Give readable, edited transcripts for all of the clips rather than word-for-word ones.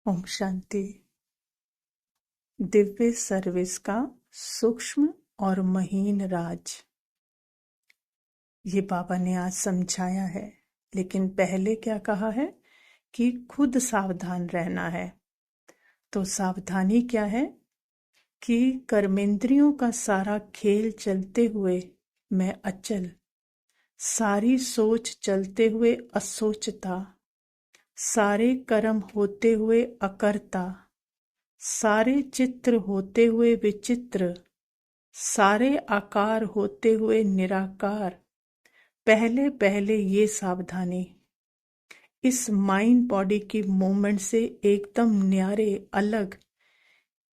Om Shanti. Divya service का सूक्ष्म और महीन राज, ये बाबा ने आज समझाया है। लेकिन पहले क्या कहा है कि खुद सावधान रहना है। तो सावधानी क्या है कि कर्मेंद्रियों का सारा खेल चलते हुए मैं अचल, सारी सोच चलते हुए असोचता, सारे कर्म होते हुए अकर्ता, सारे चित्र होते हुए विचित्र, सारे आकार होते हुए निराकार। पहले पहले ये सावधानी इस माइंड बॉडी की मूवमेंट से एकदम न्यारे अलग,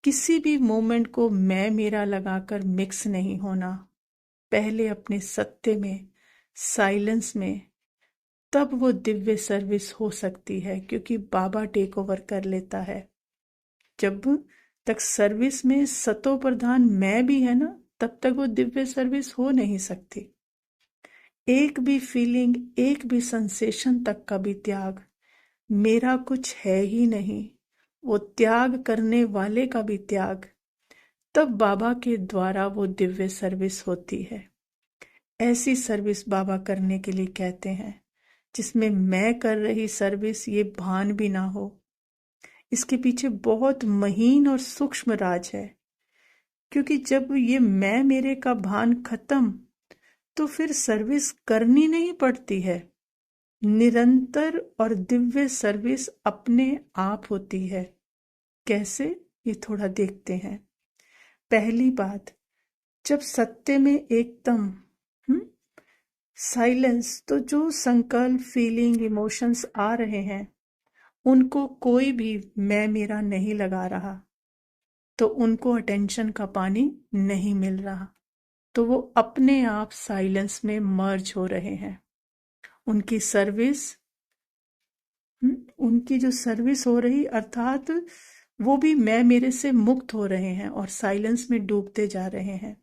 किसी भी मूवमेंट को मैं मेरा लगाकर मिक्स नहीं होना। पहले अपने सत्य में, साइलेंस में, तब वो दिव्य सर्विस हो सकती है, क्योंकि बाबा टेक ओवर कर लेता है। जब तक सर्विस में सतो प्रधान मैं भी है ना, तब तक वो दिव्य सर्विस हो नहीं सकती। एक भी फीलिंग, एक भी सेंसेशन तक का भी त्याग, मेरा कुछ है ही नहीं, वो त्याग करने वाले का भी त्याग, तब बाबा के द्वारा वो दिव्य सर्विस होती है। ऐसी सर्विस बाबा करने के लिए कहते हैं जिसमें मैं कर रही सर्विस ये भान भी ना हो। इसके पीछे बहुत महीन और सूक्ष्म राज है, क्योंकि जब ये मैं मेरे का भान खत्म, तो फिर सर्विस करनी नहीं पड़ती है। निरंतर और दिव्य सर्विस अपने आप होती है। कैसे, ये थोड़ा देखते हैं। पहली बात, जब सत्य में एकदम साइलेंस, तो जो संकल्प, फीलिंग, इमोशंस आ रहे हैं, उनको कोई भी मैं मेरा नहीं लगा रहा, तो उनको अटेंशन का पानी नहीं मिल रहा, तो वो अपने आप साइलेंस में मर्ज हो रहे हैं। उनकी सर्विस, उनकी जो सर्विस हो रही, अर्थात वो भी मैं मेरे से मुक्त हो रहे हैं और साइलेंस में डूबते जा रहे हैं।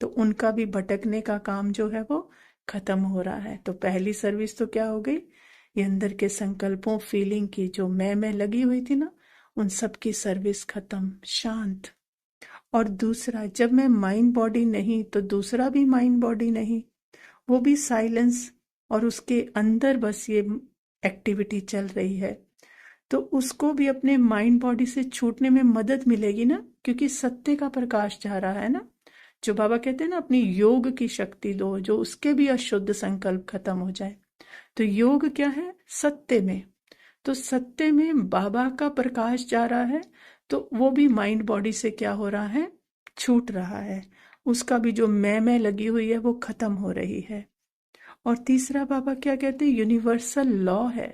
तो उनका भी भटकने का काम जो है वो खत्म हो रहा है। तो पहली सर्विस तो क्या हो गई, ये अंदर के संकल्पों, फीलिंग की जो मैं लगी हुई थी ना, उन सब की सर्विस खत्म, शांत। और दूसरा, जब मैं माइंड बॉडी नहीं, तो दूसरा भी माइंड बॉडी नहीं, वो भी साइलेंस, और उसके अंदर बस ये एक्टिविटी चल रही है। तो उसको भी अपने माइंड बॉडी से छूटने में मदद मिलेगी ना, क्योंकि सत्य का प्रकाश जा रहा है ना। जो बाबा कहते हैं ना, अपनी योग की शक्ति दो, जो उसके भी अशुद्ध संकल्प खत्म हो जाए। तो योग क्या है, सत्य में। तो सत्य में बाबा का प्रकाश जा रहा है, तो वो भी माइंड बॉडी से क्या हो रहा है, छूट रहा है। उसका भी जो मैं लगी हुई है वो खत्म हो रही है। और तीसरा बाबा क्या कहते हैं, यूनिवर्सल लॉ है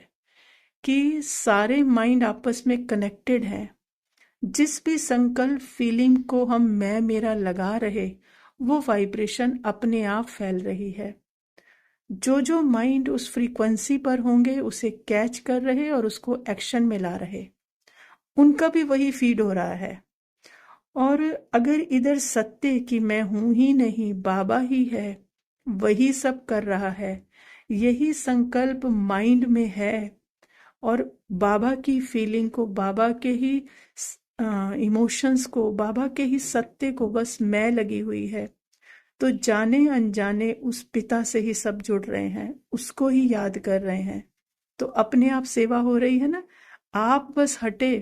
कि सारे माइंड आपस में कनेक्टेड हैं। जिस भी संकल्प, फीलिंग को हम मैं मेरा लगा रहे, वो वाइब्रेशन अपने आप फैल रही है। जो जो माइंड उस फ्रीक्वेंसी पर होंगे उसे कैच कर रहे और उसको एक्शन में ला रहे, उनका भी वही फीड हो रहा है। और अगर इधर सत्य कि मैं हूं ही नहीं, बाबा ही है, वही सब कर रहा है, यही संकल्प माइंड में है, और बाबा की फीलिंग को, बाबा के ही इमोशंस को, बाबा के ही सत्य को बस मैं लगी हुई है, तो जाने अनजाने उस पिता से ही सब जुड़ रहे हैं, उसको ही याद कर रहे हैं। तो अपने आप सेवा हो रही है ना। आप बस हटे,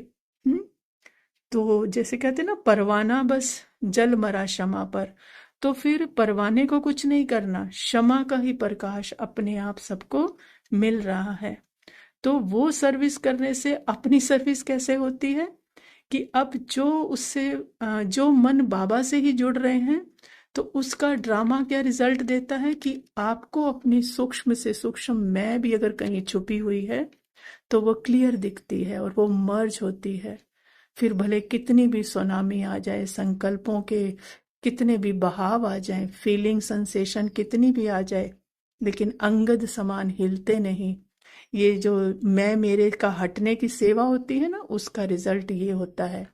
तो जैसे कहते हैं ना, परवाना बस जल मरा क्षमा पर, तो फिर परवाने को कुछ नहीं करना, क्षमा का ही प्रकाश अपने आप सबको मिल रहा है। तो वो सर्विस करने से अपनी सर्विस कैसे होती है कि अब जो उससे जो मन बाबा से ही जुड़ रहे हैं, तो उसका ड्रामा क्या रिजल्ट देता है कि आपको अपनी सूक्ष्म से सूक्ष्म मैं भी अगर कहीं छुपी हुई है, तो वो क्लियर दिखती है और वो मर्ज होती है। फिर भले कितनी भी सुनामी आ जाए, संकल्पों के कितने भी बहाव आ जाए, फीलिंग, सेंसेशन कितनी भी आ जाए, लेकिन अंगद समान हिलते नहीं। ये जो मैं मेरे का हटने की सेवा होती है ना, उसका रिजल्ट ये होता है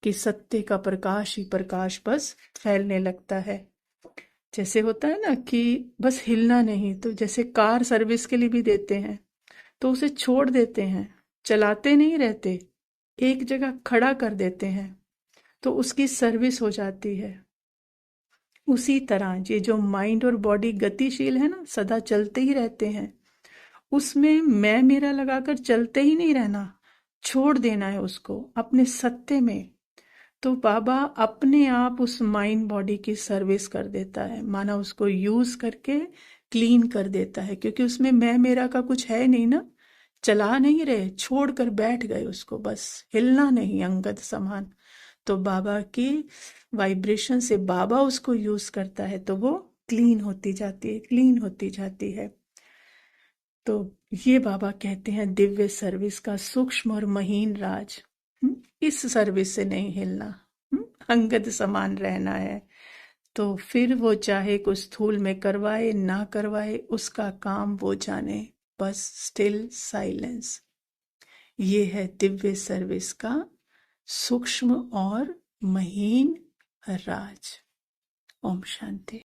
कि सत्य का प्रकाश ही प्रकाश बस फैलने लगता है। जैसे होता है ना कि बस हिलना नहीं, तो जैसे कार सर्विस के लिए भी देते हैं, तो उसे छोड़ देते हैं, चलाते नहीं रहते, एक जगह खड़ा कर देते हैं तो उसकी सर्विस हो जाती है। उसी तरह ये जो माइंड और बॉडी गतिशील है ना, सदा चलते ही रहते हैं, उसमें मैं मेरा लगाकर चलते ही नहीं रहना, छोड़ देना है उसको अपने सत्ते में। तो बाबा अपने आप उस माइंड बॉडी की सर्विस कर देता है, माना उसको यूज करके क्लीन कर देता है, क्योंकि उसमें मैं मेरा का कुछ है नहीं ना। चला नहीं रहे, छोड़कर बैठ गए उसको, बस हिलना नहीं, अंगद समान। तो बाबा की वाइब्रेशन से बाबा उसको यूज करता है तो वो क्लीन होती जाती है, क्लीन होती जाती है। तो ये बाबा कहते हैं दिव्य सर्विस का सूक्ष्म और महीन राज। इस सर्विस से नहीं हिलना, अंगद समान रहना है। तो फिर वो चाहे कुछ स्थूल में करवाए ना करवाए, उसका काम वो जाने, बस स्टिल साइलेंस। ये है दिव्य सर्विस का सूक्ष्म और महीन राज। ओम शांति।